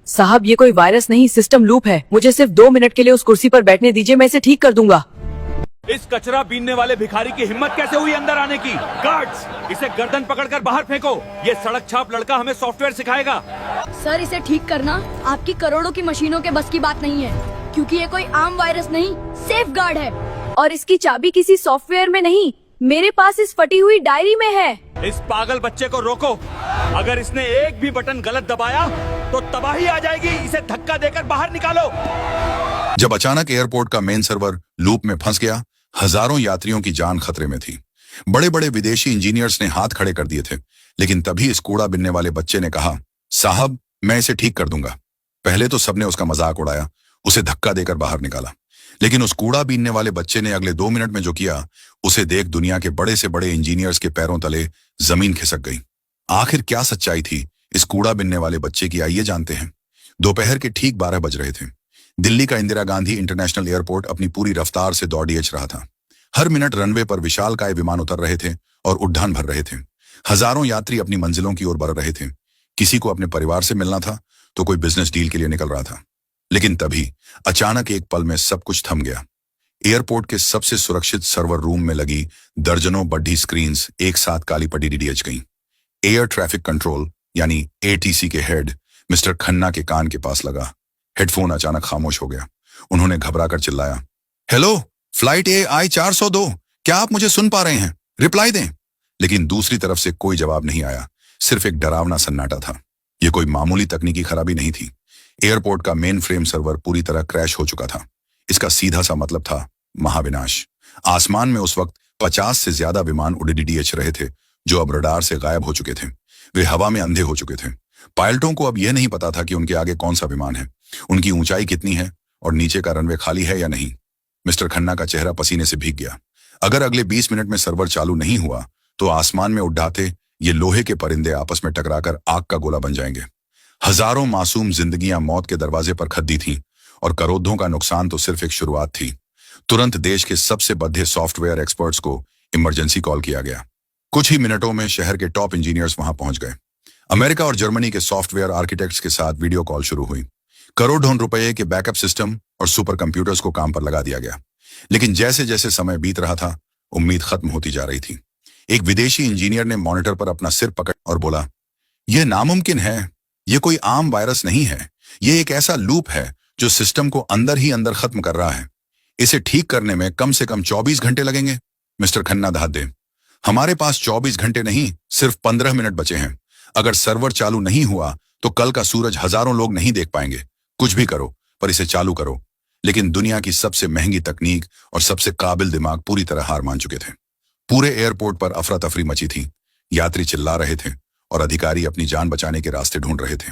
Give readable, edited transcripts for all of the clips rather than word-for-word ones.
साहब ये कोई वायरस नहीं, सिस्टम लूप है। मुझे सिर्फ 2 मिनट के लिए उस कुर्सी पर बैठने दीजिए, मैं इसे ठीक कर दूंगा। इस कचरा बीनने वाले भिखारी की हिम्मत कैसे हुई अंदर आने की? गार्ड्स, इसे गर्दन पकड़कर बाहर फेंको। ये सड़क छाप लड़का हमें सॉफ्टवेयर सिखाएगा। सर, इसे ठीक करना आपकी करोड़ों की मशीनों के बस की बात नहीं है, क्योंकि ये कोई आम वायरस नहीं, सेफ गार्ड है। और इसकी चाबी किसी सॉफ्टवेयर में नहीं, मेरे पास इस फटी हुई डायरी में है। इस पागल बच्चे को रोको। अगर इसने एक भी बटन गलत दबाया तो तबाही आ जाएगी। इसे धक्का देकर बाहर निकालो। जब अचानक एयरपोर्ट का मेन सर्वर लूप में फंस गया, हजारों यात्रियों की जान खतरे में थी। बड़े बड़े विदेशी इंजीनियर्स ने हाथ खड़े कर दिए थे, लेकिन तभी इस कूड़ा बिनने वाले बच्चे ने कहा, साहब मैं इसे ठीक कर दूंगा। पहले तो सबने उसका मजाक उड़ाया, उसे धक्का देकर बाहर निकाला, लेकिन उस कूड़ा बीनने वाले बच्चे ने अगले 2 मिनट में जो किया, उसे देख दुनिया के बड़े से बड़े इंजीनियर्स के पैरों तले जमीन खिसक गई। आखिर क्या सच्चाई थी इस कूड़ा बिनने वाले बच्चे की, आइए जानते हैं। दोपहर के ठीक 12 बज रहे थे। दिल्ली का इंदिरा गांधी इंटरनेशनल एयरपोर्ट अपनी पूरी रफ्तार से दौड़िएच रहा था। हर मिनट रनवे पर विशालकाय विमान उतर रहे थे और उड़ान भर रहे थे। हजारों यात्री अपनी मंजिलों की ओर बढ़ रहे थे। किसी को अपने परिवार से मिलना था, तो कोई बिजनेस डील के लिए निकल रहा था। लेकिन तभी अचानक एक पल में सब कुछ थम गया। एयरपोर्ट के सबसे सुरक्षित सर्वर रूम में लगी दर्जनों बड़ी स्क्रीन्स एक साथ काली पटी डीडीएच गईं। एयर ट्रैफिक कंट्रोल यानी एटीसी के हेड मिस्टर खन्ना के कान के पास लगा। हेडफोन अचानक खामोश हो गया। उन्होंने घबराकर चिल्लाया, हेलो, फ्लाइट AI 402, क्या आप मुझे सुन पा रहे हैं? रिप्लाई दें। लेकिन दूसरी तरफ से कोई जवाब नहीं आया, सिर्फ एक डरावना सन्नाटा था। यह कोई मामूली तकनीकी खराबी नहीं थी। एयरपोर्ट का मेन फ्रेम सर्वर पूरी तरह क्रैश हो चुका था। इसका सीधा सा मतलब था महाविनाश। आसमान में उस वक्त 50 से ज्यादा विमान उड़े डीडीएच रहे थे, जो अब रडार से गायब हो चुके थे। वे हवा में अंधे हो चुके थे। पायलटों को अब यह नहीं पता था कि उनके आगे कौन सा विमान है, उनकी ऊंचाई कितनी है और नीचे का रनवे खाली है या नहीं। मिस्टर खन्ना का चेहरा पसीने से भीग गया। अगर अगले 20 मिनट में सर्वर चालू नहीं हुआ, तो आसमान में उड़ाते ये लोहे के परिंदे आपस में टकराकर आग का गोला बन जाएंगे। हजारों मासूम जिंदगियां मौत के दरवाजे पर खद्दी थीं, और करोड़ों का नुकसान तो सिर्फ एक शुरुआत थी। तुरंत देश के सबसे बद्धे सॉफ्टवेयर एक्सपर्ट्स को इमरजेंसी कॉल किया गया। कुछ ही मिनटों में शहर के टॉप इंजीनियर्स वहां पहुंच गए। अमेरिका और जर्मनी के सॉफ्टवेयर आर्किटेक्ट्स के साथ वीडियो कॉल शुरू हुई। करोड़ों रुपए के बैकअप सिस्टम और सुपर कंप्यूटर्स को काम पर लगा दिया गया। लेकिन जैसे जैसे समय बीत रहा था, उम्मीद खत्म होती जा रही थी। एक विदेशी इंजीनियर ने मॉनिटर पर अपना सिर पकड़ और बोला, यह नामुमकिन है। यह कोई आम वायरस नहीं है। यह एक ऐसा लूप है जो सिस्टम को अंदर ही अंदर खत्म कर रहा है। इसे ठीक करने में कम से कम 24 घंटे लगेंगे। मिस्टर खन्ना धादे, हमारे पास 24 घंटे नहीं, सिर्फ 15 मिनट बचे हैं। अगर सर्वर चालू नहीं हुआ तो कल का सूरज हजारों लोग नहीं देख पाएंगे। कुछ भी करो, पर इसे चालू करो। लेकिन दुनिया की सबसे महंगी तकनीक और सबसे काबिल दिमाग पूरी तरह हार मान चुके थे। पूरे एयरपोर्ट पर अफरा तफरी मची थी। यात्री चिल्ला रहे थे और अधिकारी अपनी जान बचाने के रास्ते ढूंढ रहे थे।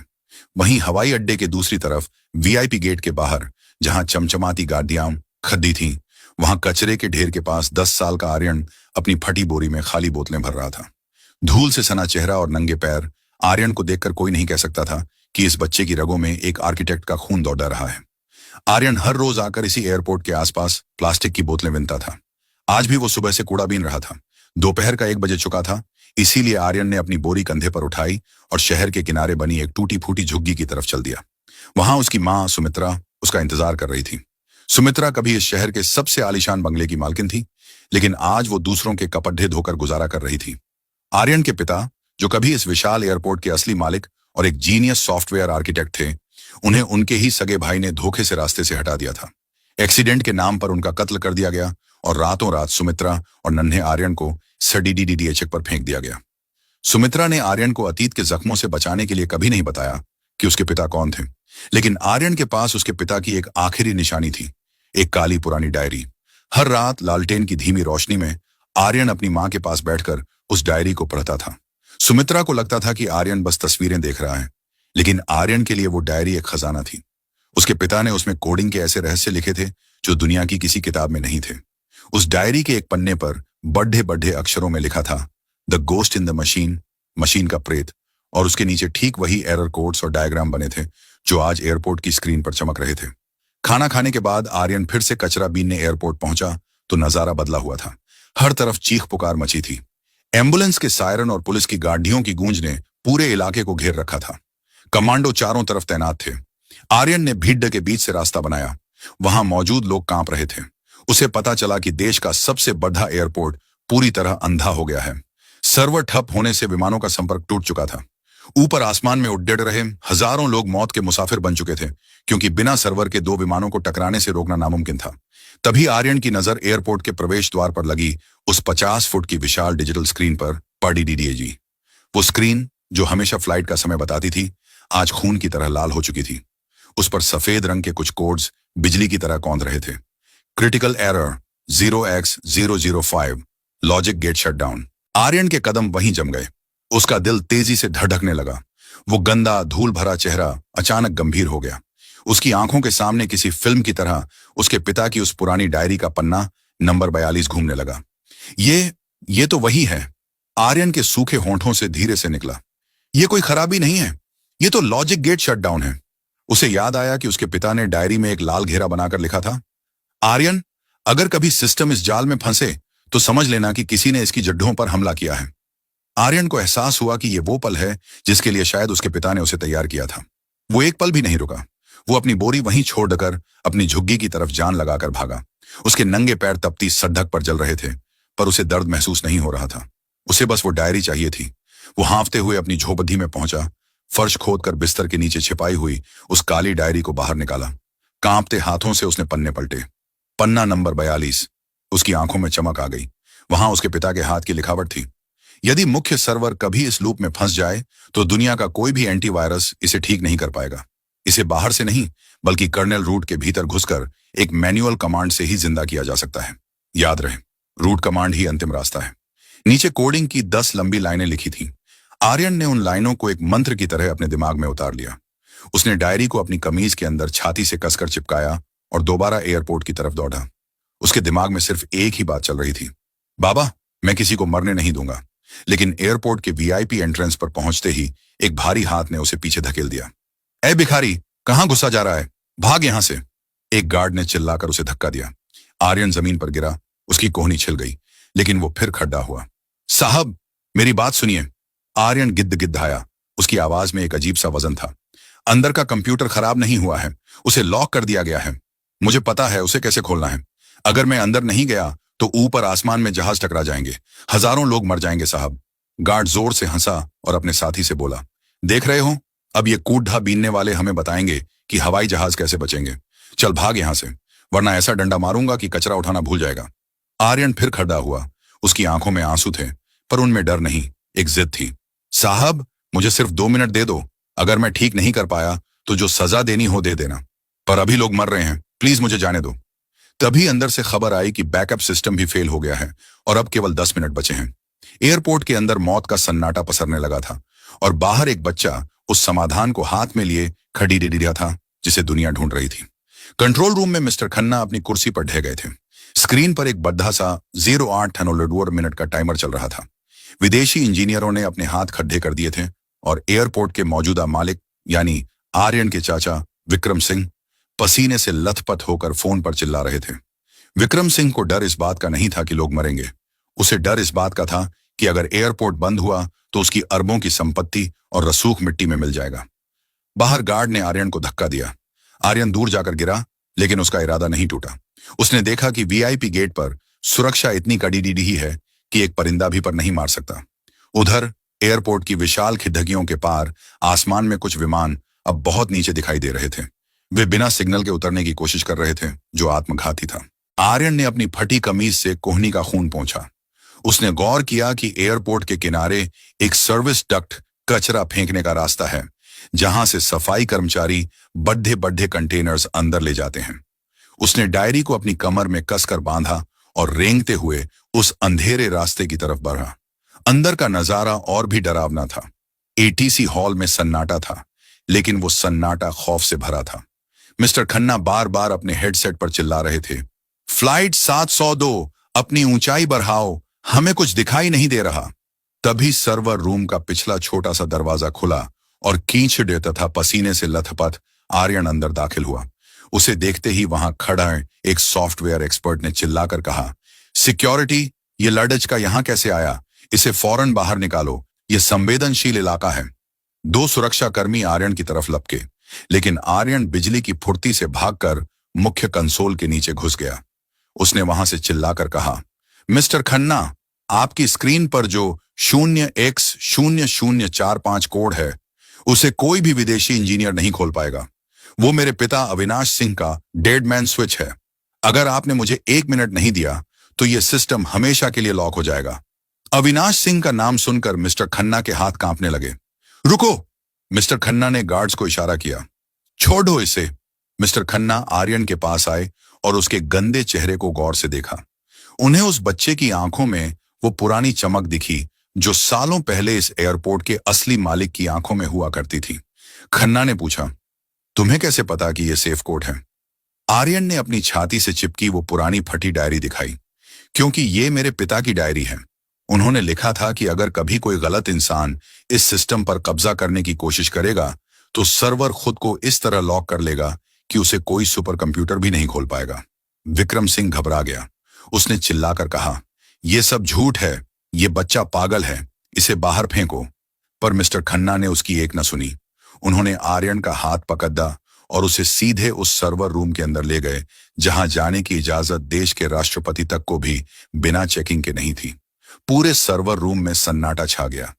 वहीं हवाई अड्डे के दूसरी तरफ वीआईपी गेट के बाहर, जहां चमचमाती गाड़ियां खद्दी थीं, वहां कचरे के ढेर के पास 10 साल का आर्यन अपनी फटी बोरी में खाली बोतलें भर रहा था। धूल से सना चेहरा और नंगे पैर। आर्यन को देखकर कोई नहीं कह सकता था कि इस बच्चे की रगों में एक आर्किटेक्ट का खून दौड़ रहा है। आर्यन हर रोज आकर इसी एयरपोर्ट के आसपास प्लास्टिक की बोतलें बीनता था। आज भी वो सुबह से कूड़ा बीन रहा था। दोपहर का 1 बजे चुका था, इसीलिए आर्यन ने अपनी बोरी कंधे पर उठाई और शहर के किनारे बनी एक टूटी फूटी झुग्गी की तरफ चल दिया। वहां उसकी मां सुमित्रा उसका इंतजार कर रही थी। सुमित्रा कभी इस शहर के सबसे आलीशान बंगले की मालकिन थी, लेकिन आज वो दूसरों के कपड़े धोकर गुजारा कर रही थी। आर्यन के पिता, जो कभी इस विशाल एयरपोर्ट के असली मालिक और एक जीनियस सॉफ्टवेयर आर्किटेक्ट थे, उन्हें उनके ही सगे भाई ने धोखे से रास्ते से हटा दिया था। एक्सीडेंट के नाम पर उनका कत्ल कर दिया गया और रातों रात सुमित्रा और नन्हे आर्यन को सडीडीडीएच पर फेंक दिया गया। सुमित्रा ने आर्यन को अतीत के जख्मों से बचाने के लिए कभी नहीं बताया कि उसके पिता कौन थे, लेकिन आर्यन के पास उसके पिता की एक आखिरी निशानी थी, एक काली पुरानी डायरी। हर रात लालटेन की धीमी रोशनी में आर्यन अपनी मां के पास बैठकर उस डायरी को पढ़ता था। सुमित्रा को लगता था कि आर्यन बस तस्वीरें देख रहा है, लेकिन आर्यन के लिए वो डायरी एक खजाना थी। उसके पिता ने उसमें कोडिंग के ऐसे रहस्य लिखे थे जो दुनिया की किसी किताब में नहीं थे। उस डायरी के एक पन्ने पर बड़े बड़े अक्षरों में लिखा था, the ghost in the machine, machine का प्रेत, और उसके नीचे ठीक वही एरर कोड्स और डायग्राम बने थे जो आज एयरपोर्ट की स्क्रीन पर चमक रहे थे। खाना खाने के बाद आर्यन फिर से कचरा बीनने एयरपोर्ट पहुंचा तो नजारा बदला हुआ था। हर तरफ चीख पुकार मची थी। एम्बुलेंस के सायरन और पुलिस की गाड़ियों की गूंज ने पूरे इलाके को घेर रखा था। कमांडो चारों तरफ तैनात थे। आर्यन ने भीड़ के बीच से रास्ता बनाया। वहां मौजूद लोग कांप रहे थे। उसे पता चला कि देश का सबसे बड़ा एयरपोर्ट पूरी तरह अंधा हो गया है। सर्वर ठप होने से विमानों का संपर्क टूट चुका था। ऊपर आसमान में उड्डे रहे हजारों लोग मौत के मुसाफिर बन चुके थे, क्योंकि बिना सर्वर के दो विमानों को टकराने से रोकना नामुमकिन था। तभी आर्यन की नजर एयरपोर्ट के प्रवेश द्वार पर लगी उस 50 फुट की विशाल डिजिटल स्क्रीन पर पड़ी डीडीएजी। वो स्क्रीन जो हमेशा फ्लाइट का समय बताती थी, आज खून की तरह लाल हो चुकी थी। उस पर सफेद रंग के कुछ कोड्स बिजली की तरह कौंध रहे थे। Critical error 0x005, logic gate shutdown. Aryan के कदम वहीं जम गए। उसका दिल तेजी से धड़कने लगा। वो गंदा धूल भरा चेहरा अचानक गंभीर हो गया। उसकी आंखों के सामने किसी फिल्म की तरह उसके पिता की उस पुरानी डायरी का पन्ना नंबर 42 घूमने लगा। ये तो वही है। आर्यन के सूखे होंठों से धीरे से निकला। ये कोई खराबी नहीं है, ये तो लॉजिक गेट शटडाउन है। उसे याद आया कि उसके पिता ने डायरी में एक लाल घेरा बनाकर लिखा था, आर्यन, अगर कभी सिस्टम इस जाल में फंसे तो समझ लेना कि किसी ने इसकी जड्डों पर हमला किया है। आर्यन को एहसास हुआ कि यह वो पल है जिसके लिए शायद उसके पिता ने उसे तैयार किया था। वो एक पल भी नहीं रुका। वो अपनी बोरी वहीं छोड़कर अपनी झुग्गी की तरफ जान लगाकर भागा। उसके नंगे पैर तपती सड़क पर जल रहे थे, पर उसे दर्द महसूस नहीं हो रहा था। उसे बस वो डायरी चाहिए थी। वो हांफते हुए अपनी झोपड़ी में पहुंचा। फर्श खोदकर बिस्तर के नीचे छिपाई हुई उस काली डायरी को बाहर निकाला। कांपते हाथों से उसने पन्ने पलटे। पन्ना नंबर 42। उसकी आंखों में चमक आ गई। वहां उसके पिता के हाथ की लिखावट थी, यदि मुख्य सर्वर कभी इस लूप में फंस जाए तो दुनिया का कोई भी एंटीवायरस इसे ठीक नहीं कर पाएगा। इसे बाहर से नहीं, बल्कि कर्नेल रूट के भीतर घुसकर एक मैनुअल कमांड से ही जिंदा किया जा सकता है। याद रहे, रूट कमांड ही अंतिम रास्ता है। नीचे कोडिंग की 10 लंबी लाइनें लिखी थीं। आर्यन ने उन लाइनों को एक मंत्र की तरह अपने दिमाग में उतार लिया। उसने डायरी को अपनी कमीज के अंदर छाती से कसकर चिपकाया और दोबारा एयरपोर्ट की तरफ दौड़ा। उसके दिमाग में सिर्फ एक ही बात चल रही थी, बाबा, मैं किसी को मरने नहीं दूंगा। लेकिन एयरपोर्ट के वीआईपी एंट्रेंस पर पहुंचते ही एक भारी हाथ ने उसे पीछे धकेल दिया। ए भिखारी, कहां घुसा जा रहा है? भाग यहां से। एक गार्ड ने चिल्लाकर उसे धक्का दिया। आर्यन जमीन पर गिरा। उसकी कोहनी छिल गई, लेकिन वो फिर खड़ा हुआ। साहब, मेरी बात सुनिए। आर्यन गिद्धाया। उसकी आवाज में एक अजीब सा वजन था। अंदर का कंप्यूटर खराब नहीं हुआ है, उसे लॉक कर दिया गया है। मुझे पता है उसे कैसे खोलना है। अगर मैं अंदर नहीं गया तो ऊपर आसमान में जहाज टकरा जाएंगे, हजारों लोग मर जाएंगे साहब। गार्ड जोर से हंसा और अपने साथी से बोला, देख रहे हो, अब ये कूड़ा बीनने वाले हमें बताएंगे कि हवाई जहाज कैसे बचेंगे। चल भाग यहां से, वरना ऐसा डंडा मारूंगा कि कचरा उठाना भूल जाएगा। आर्यन फिर खड़ा हुआ। उसकी आंखों में आंसू थे, पर उनमें डर नहीं, एक जिद थी। साहब, मुझे सिर्फ 2 मिनट दे दो। अगर मैं ठीक नहीं कर पाया तो जो सजा देनी हो दे देना, पर अभी लोग मर रहे हैं, प्लीज मुझे जाने दो। तभी अंदर से खबर आई कि बैकअप सिस्टम भी फेल हो गया है और अब केवल 10 मिनट बचे हैं। एयरपोर्ट के अंदर मौत का सन्नाटा पसरने लगा था और बाहर एक बच्चा उस समाधान को हाथ में लिए खड़ी रहा था जिसे दुनिया ढूंढ रही थी। कंट्रोल रूम में मिस्टर खन्ना अपनी कुर्सी पर ढह गए थे। स्क्रीन पर एक बद्धा सा 08 मिनट का टाइमर चल रहा था। विदेशी इंजीनियरों ने अपने हाथ खड्डे कर दिए थे और एयरपोर्ट के मौजूदा मालिक यानी आर्यन के चाचा विक्रम सिंह पसीने से लथपथ होकर फोन पर चिल्ला रहे थे। विक्रम सिंह को डर इस बात का नहीं था कि लोग मरेंगे। उसे डर इस बात का था कि अगर एयरपोर्ट बंद हुआ तो उसकी अरबों की संपत्ति और रसूख मिट्टी में मिल जाएगा। बाहर गार्ड ने आर्यन को धक्का दिया। आर्यन दूर जाकर गिरा, लेकिन उसका इरादा नहीं टूटा। उसने देखा कि वीआईपी गेट पर सुरक्षा इतनी कड़ी ही है कि एक परिंदा भी पर नहीं मार सकता। उधर एयरपोर्ट की विशाल खिड़कियों के पार आसमान में कुछ विमान अब बहुत नीचे दिखाई दे रहे थे। वे बिना सिग्नल के उतरने की कोशिश कर रहे थे, जो आत्मघाती था। आर्यन ने अपनी फटी कमीज से कोहनी का खून पोंछा। उसने गौर किया कि एयरपोर्ट के किनारे एक सर्विस डक्ट कचरा फेंकने का रास्ता है, जहां से सफाई कर्मचारी बड़े बड़े कंटेनर्स अंदर ले जाते हैं। उसने डायरी को अपनी कमर में कसकर बांधा और रेंगते हुए उस अंधेरे रास्ते की तरफ बढ़ा। अंदर का नजारा और भी डरावना था। एटीसी हॉल में सन्नाटा था, लेकिन वो सन्नाटा खौफ से भरा था। मिस्टर खन्ना बार बार अपने हेडसेट पर चिल्ला रहे थे, फ्लाइट 702, अपनी ऊंचाई बढ़ाओ, हमें कुछ दिखाई नहीं दे रहा। तभी सर्वर रूम का पिछला छोटा सा दरवाजा खुला और कीचड़ तथा पसीने से लथपथ आर्यन अंदर दाखिल हुआ। उसे देखते ही वहां खड़ा एक सॉफ्टवेयर एक्सपर्ट ने चिल्लाकर कहा, सिक्योरिटी, ये लड़च का यहां कैसे आया? इसे फौरन बाहर निकालो, ये संवेदनशील इलाका है। दो सुरक्षाकर्मी आर्यन की तरफ लपके, लेकिन आर्यन बिजली की फुर्ती से भागकर मुख्य कंसोल के नीचे घुस गया। उसने वहां से चिल्लाकर कहा, मिस्टर खन्ना, आपकी स्क्रीन पर जो 0x0045 कोड है, उसे कोई भी विदेशी इंजीनियर नहीं खोल पाएगा। वो मेरे पिता अविनाश सिंह का डेड मैन स्विच है। अगर आपने मुझे 1 मिनट नहीं दिया तो यह सिस्टम हमेशा के लिए लॉक हो जाएगा। अविनाश सिंह का नाम सुनकर मिस्टर खन्ना के हाथ कांपने लगे। रुको! मिस्टर खन्ना ने गार्ड्स को इशारा किया। छोड़ो इसे। मिस्टर खन्ना आर्यन के पास आए और उसके गंदे चेहरे को गौर से देखा। उन्हें उस बच्चे की आंखों में वो पुरानी चमक दिखी जो सालों पहले इस एयरपोर्ट के असली मालिक की आंखों में हुआ करती थी। खन्ना ने पूछा, तुम्हें कैसे पता कि यह सेफ कोड है? आर्यन ने अपनी छाती से चिपकी वो पुरानी फटी डायरी दिखाई। क्योंकि ये मेरे पिता की डायरी है। उन्होंने लिखा था कि अगर कभी कोई गलत इंसान इस सिस्टम पर कब्जा करने की कोशिश करेगा तो सर्वर खुद को इस तरह लॉक कर लेगा कि उसे कोई सुपर कंप्यूटर भी नहीं खोल पाएगा। विक्रम सिंह घबरा गया। उसने चिल्लाकर कहा, यह सब झूठ है, ये बच्चा पागल है, इसे बाहर फेंको। पर मिस्टर खन्ना ने उसकी एक न सुनी। उन्होंने आर्यन का हाथ पकड़ा और उसे सीधे उस सर्वर रूम के अंदर ले गए जहां जाने की इजाजत देश के राष्ट्रपति तक को भी बिना चेकिंग के नहीं थी। पूरे सर्वर रूम में सन्नाटा छा गया।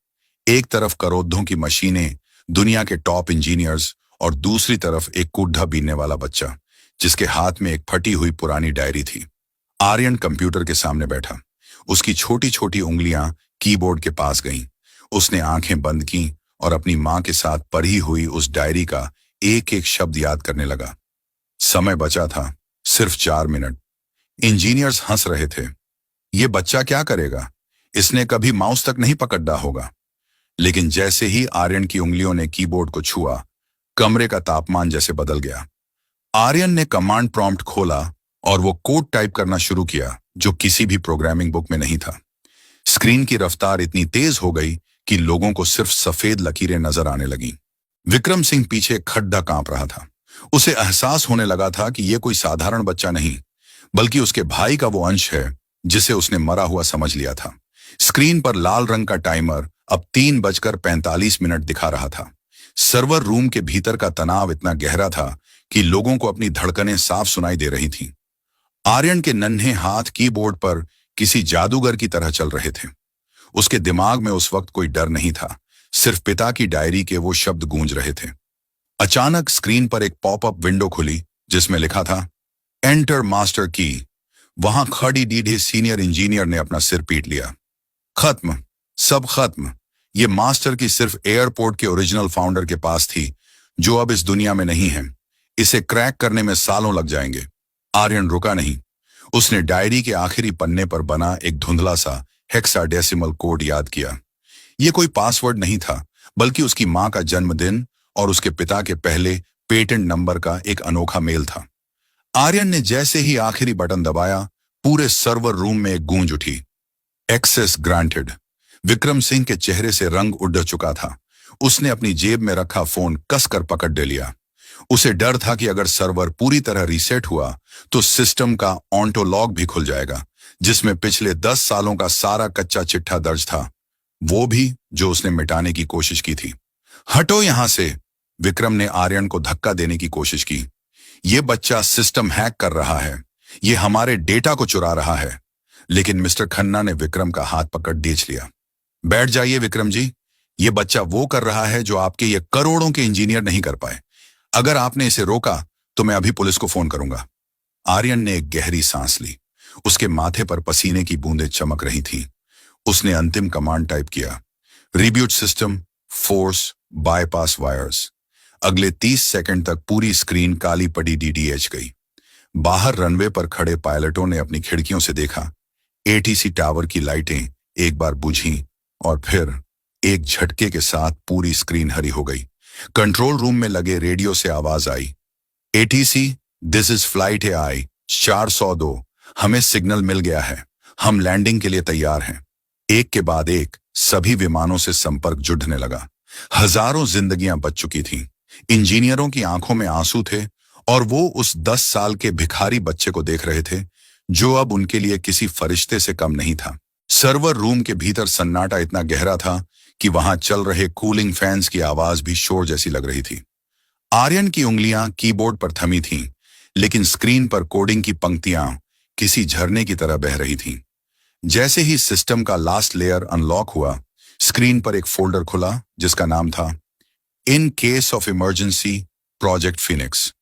एक तरफ करोड़ों की मशीनें, दुनिया के टॉप इंजीनियर्स, और दूसरी तरफ एक कूड़ा बीनने वाला बच्चा जिसके हाथ में एक फटी हुई पुरानी डायरी थी। आर्यन कंप्यूटर के सामने बैठा। उसकी छोटी छोटी उंगलियां कीबोर्ड के पास गईं। उसने आंखें बंद की और अपनी मां के साथ पढ़ी हुई उस डायरी का एक एक शब्द याद करने लगा। समय बचा था सिर्फ 4 मिनट। इंजीनियर्स हंस रहे थे। ये बच्चा क्या करेगा? इसने कभी माउस तक नहीं पकड़ा होगा। लेकिन जैसे ही आर्यन की उंगलियों ने कीबोर्ड को छुआ, कमरे का तापमान जैसे बदल गया। आर्यन ने कमांड प्रॉम्प्ट खोला और वो कोड टाइप करना शुरू किया जो किसी भी प्रोग्रामिंग बुक में नहीं था। स्क्रीन की रफ्तार इतनी तेज हो गई कि लोगों को सिर्फ सफेद लकीरें नजर आने लगीं। विक्रम सिंह पीछे खड्डा कांप रहा था। उसे एहसास होने लगा था कि यह कोई साधारण बच्चा नहीं, बल्कि उसके भाई का वो अंश है जिसे उसने मरा हुआ समझ लिया था। स्क्रीन पर लाल रंग का टाइमर अब 3:45 दिखा रहा था। सर्वर रूम के भीतर का तनाव इतना गहरा था कि लोगों को अपनी धड़कनें साफ सुनाई दे रही थीं। आर्यन के नन्हे हाथ कीबोर्ड पर किसी जादूगर की तरह चल रहे थे। उसके दिमाग में उस वक्त कोई डर नहीं था, सिर्फ पिता की डायरी के वो शब्द गूंज रहे थे। अचानक स्क्रीन पर एक पॉपअप विंडो खुली जिसमें लिखा था, एंटर मास्टर की। वहां खड़ी डीढ़े सीनियर इंजीनियर ने अपना सिर पीट लिया। खत्म, सब खत्म। ये मास्टर की सिर्फ एयरपोर्ट के ओरिजिनल फाउंडर के पास थी जो अब इस दुनिया में नहीं है। इसे क्रैक करने में सालों लग जाएंगे। आर्यन रुका नहीं। उसने डायरी के आखिरी पन्ने पर बना एक धुंधला सा हेक्साडेसिमल कोड याद किया। यह कोई पासवर्ड नहीं था, बल्कि उसकी मां का जन्मदिन और उसके पिता के पहले पेटेंट नंबर का एक अनोखा मेल था। आर्यन ने जैसे ही आखिरी बटन दबाया, पूरे सर्वर रूम में एक गूंज उठी, एक्सेस ग्रांटेड। विक्रम सिंह के चेहरे से रंग उड़ चुका था। उसने अपनी जेब में रखा फोन कसकर पकड़ ले लिया। उसे डर था कि अगर सर्वर पूरी तरह रीसेट हुआ तो सिस्टम का ऑन्टो लॉग भी खुल जाएगा, जिसमें पिछले 10 सालों का सारा कच्चा चिट्ठा दर्ज था, वो भी जो उसने मिटाने की कोशिश की थी। हटो यहां से! विक्रम ने आर्यन को धक्का देने की कोशिश की। ये बच्चा सिस्टम हैक कर रहा है, ये हमारे डेटा को चुरा रहा है। लेकिन मिस्टर खन्ना ने विक्रम का हाथ पकड़ खींच लिया। बैठ जाइए विक्रम जी, ये बच्चा वो कर रहा है जो आपके ये करोड़ों के इंजीनियर नहीं कर पाए। अगर आपने इसे रोका तो मैं अभी पुलिस को फोन करूंगा। आर्यन ने एक गहरी सांस ली। उसके माथे पर पसीने की बूंदें चमक रही थीं। उसने अंतिम कमांड टाइप किया, rebut system, force, bypass wires. अगले 30 सेकंड तक पूरी स्क्रीन काली पड़ी डीडीएच गई। बाहर रनवे पर खड़े पायलटों ने अपनी खिड़कियों से देखा। एटीसी टावर की लाइटें एक बार बुझीं और फिर एक झटके के साथ पूरी स्क्रीन हरी हो गई। कंट्रोल रूम में लगे रेडियो से आवाज आई, ATC, this is flight AI 402, हमें सिग्नल मिल गया है, हम लैंडिंग के लिए तैयार हैं। एक के बाद एक सभी विमानों से संपर्क जुड़ने लगा। हजारों जिंदगियां बच चुकी थीं। इंजीनियरों की आंखों में आंसू थे और वो उस 10 साल के भिखारी बच्चे को देख रहे थे जो अब उनके लिए किसी फरिश्ते से कम नहीं था। सर्वर रूम के भीतर सन्नाटा इतना गहरा था कि वहां चल रहे कूलिंग फैंस की आवाज भी शोर जैसी लग रही थी। आर्यन की उंगलियां कीबोर्ड पर थमी थीं, लेकिन स्क्रीन पर कोडिंग की पंक्तियां किसी झरने की तरह बह रही थीं। जैसे ही सिस्टम का लास्ट लेयर अनलॉक हुआ, स्क्रीन पर एक फोल्डर खुला जिसका नाम था in case of emergency project Phoenix.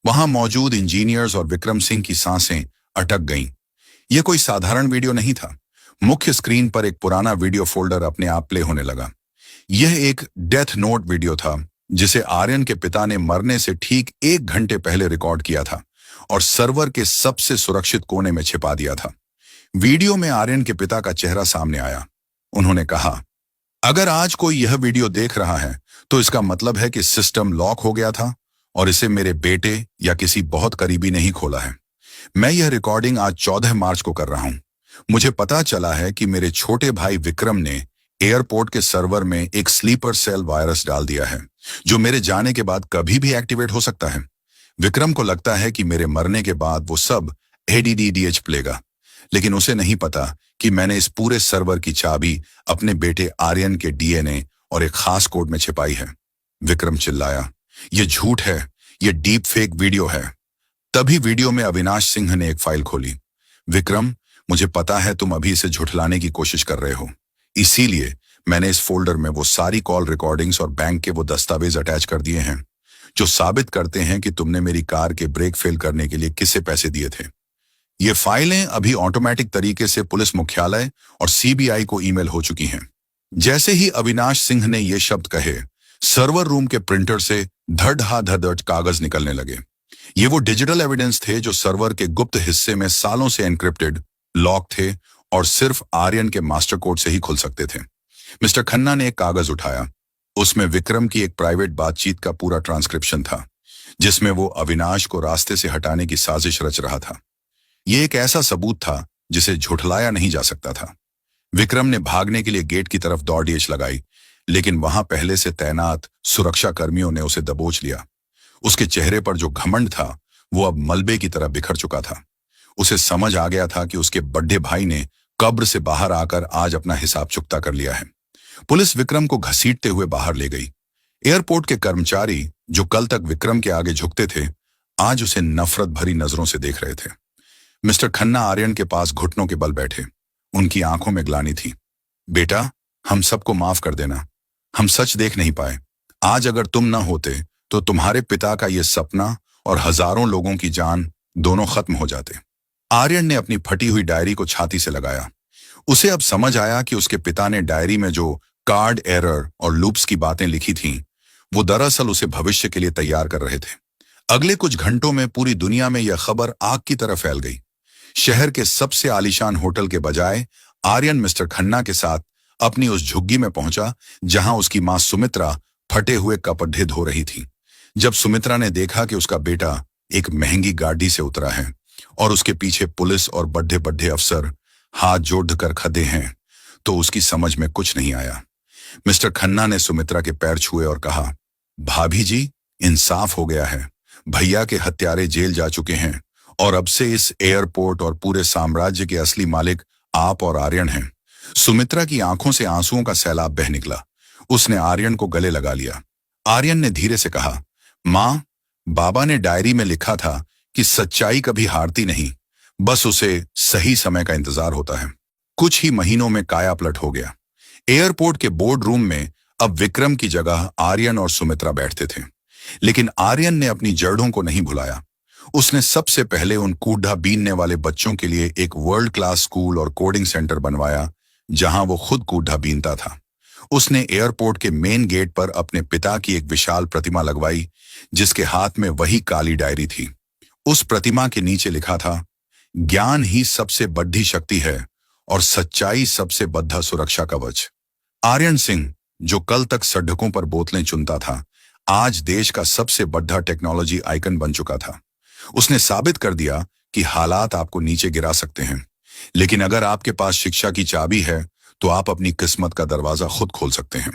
वहां मौजूद इंजीनियर्स और विक्रम सिंह की सांसें अटक गईं। यह कोई साधारण वीडियो नहीं था। मुख्य स्क्रीन पर एक पुराना वीडियो फोल्डर अपने आप प्ले होने लगा। यह एक डेथ नोट वीडियो था जिसे आर्यन के पिता ने मरने से ठीक 1 घंटे पहले रिकॉर्ड किया था और सर्वर के सबसे सुरक्षित कोने में छिपा दिया था। वीडियो में आर्यन के पिता का चेहरा सामने आया। उन्होंने कहा, अगर आज कोई यह वीडियो देख रहा है तो इसका मतलब है कि सिस्टम लॉक हो गया था और इसे मेरे बेटे या किसी बहुत करीबी ने ही खोला है। मैं यह रिकॉर्डिंग आज 14 मार्च को कर रहा हूं। मुझे पता चला है कि मेरे छोटे भाई विक्रम ने एयरपोर्ट के सर्वर में एक स्लीपर सेल वायरस डाल दिया है जो मेरे जाने के बाद कभी भी एक्टिवेट हो सकता है। विक्रम को लगता है कि मेरे मरने के बाद वो सब ADDDH लेगा, लेकिन उसे नहीं पता कि मैंने इस पूरे सर्वर की चाबी अपने बेटे आर्यन के DNA और एक खास कोड में छिपाई है। विक्रम चिल्लाया, यह झूठ है, यह डीप फेक वीडियो है। तभी वीडियो में अविनाश सिंह ने एक फाइल खोली। विक्रम, मुझे पता है तुम अभी इसे झुठलाने की कोशिश कर रहे हो, इसीलिए मैंने इस फोल्डर में वो सारी कॉल रिकॉर्डिंग्स और बैंक के वो दस्तावेज अटैच कर दिए हैं जो साबित करते हैं कि तुमने मेरी कार के ब्रेक फेल करने के लिए किससे पैसे दिए थे। ये फाइलें अभी ऑटोमेटिक तरीके से पुलिस मुख्यालय और CBI को ईमेल हो चुकी हैं। जैसे ही अविनाश सिंह ने ये शब्द कहे, सर्वर रूम के प्रिंटर से धड़ कागज निकलने लगे। ये वो डिजिटल एविडेंस थे जो सर्वर के गुप्त हिस्से में सालों से एनक्रिप्टेड, लॉक थे और सिर्फ आर्यन के मास्टर कोड से ही खुल सकते थे। मिस्टर खन्ना ने एक कागज उठाया। उसमें विक्रम की एक प्राइवेट बातचीत का पूरा ट्रांसक्रिप्शन था जिसमें वो अविनाश को रास्ते से हटाने की साजिश रच रहा था। ये एक ऐसा सबूत था जिसे झुठलाया नहीं जा सकता था। विक्रम ने भागने के लिए गेट की तरफ दौड़ लगाई, लेकिन वहां पहले से तैनात सुरक्षा कर्मियों ने उसे दबोच लिया। उसके चेहरे पर जो घमंड था वो अब मलबे की तरह बिखर चुका था। उसे समझ आ गया था कि उसके बड़े भाई ने कब्र से बाहर आकर आज अपना हिसाब चुकता कर लिया है। पुलिस विक्रम को घसीटते हुए बाहर ले गई। एयरपोर्ट के कर्मचारी जो कल तक विक्रम के आगे झुकते थे, आज उसे नफरत भरी नजरों से देख रहे थे। मिस्टर खन्ना आर्यन के पास घुटनों के बल बैठे। उनकी आंखों में ग्लानि थी। बेटा, हम सबको माफ कर देना। हम सच देख नहीं पाए। आज अगर तुम न होते तो तुम्हारे पिता का यह सपना और हजारों लोगों की जान दोनों खत्म हो जाते। आर्यन ने अपनी फटी हुई डायरी को छाती से लगाया। उसे अब समझ आया कि उसके पिता ने डायरी में जो कार्ड एरर और लूप्स की बातें लिखी थीं, वो दरअसल उसे भविष्य के लिए तैयार कर रहे थे। अगले कुछ घंटों में पूरी दुनिया में यह खबर आग की तरह फैल गई। शहर के सबसे आलीशान होटल के बजाय आर्यन मिस्टर खन्ना के साथ अपनी उस झुग्गी में पहुंचा जहां उसकी मां सुमित्रा फटे हुए कपड़े धो रही थी। जब सुमित्रा ने देखा कि उसका बेटा एक महंगी गाड़ी से उतरा है और उसके पीछे पुलिस और बड़े बड़े अफसर हाथ जोड़कर खड़े हैं, तो उसकी समझ में कुछ नहीं आया। मिस्टर खन्ना ने सुमित्रा के पैर छुए और कहा, भाभी जी, इंसाफ हो गया है। भैया के हत्यारे जेल जा चुके हैं और अब से इस एयरपोर्ट और पूरे साम्राज्य के असली मालिक आप और आर्यन हैं। सुमित्रा की आंखों से आंसुओं का सैलाब बह निकला। उसने आर्यन को गले लगा लिया। आर्यन ने धीरे से कहा, मां, बाबा ने डायरी में लिखा था कि सच्चाई कभी हारती नहीं, बस उसे सही समय का इंतजार होता है। कुछ ही महीनों में काया पलट हो गया। एयरपोर्ट के बोर्ड रूम में अब विक्रम की जगह आर्यन और सुमित्रा बैठते थे, लेकिन आर्यन ने अपनी जड़ों को नहीं भुलाया। उसने सबसे पहले उन कूढ़ा बीनने वाले बच्चों के लिए एक वर्ल्ड क्लास स्कूल और कोडिंग सेंटर बनवाया जहां वो खुद कूढ़ा बीनता था। उसने एयरपोर्ट के मेन गेट पर अपने पिता की एक विशाल प्रतिमा लगवाई जिसके हाथ में वही काली डायरी थी। उस प्रतिमा के नीचे लिखा था, ज्ञान ही सबसे बड़ी शक्ति है और सच्चाई सबसे बद्धा सुरक्षा कवच। आर्यन सिंह, जो कल तक सड़कों पर बोतलें चुनता था, आज देश का सबसे बड़ा टेक्नोलॉजी आइकन बन चुका था। उसने साबित कर दिया कि हालात आपको नीचे गिरा सकते हैं, लेकिन अगर आपके पास शिक्षा की चाबी है तो आप अपनी किस्मत का दरवाजा खुद खोल सकते हैं।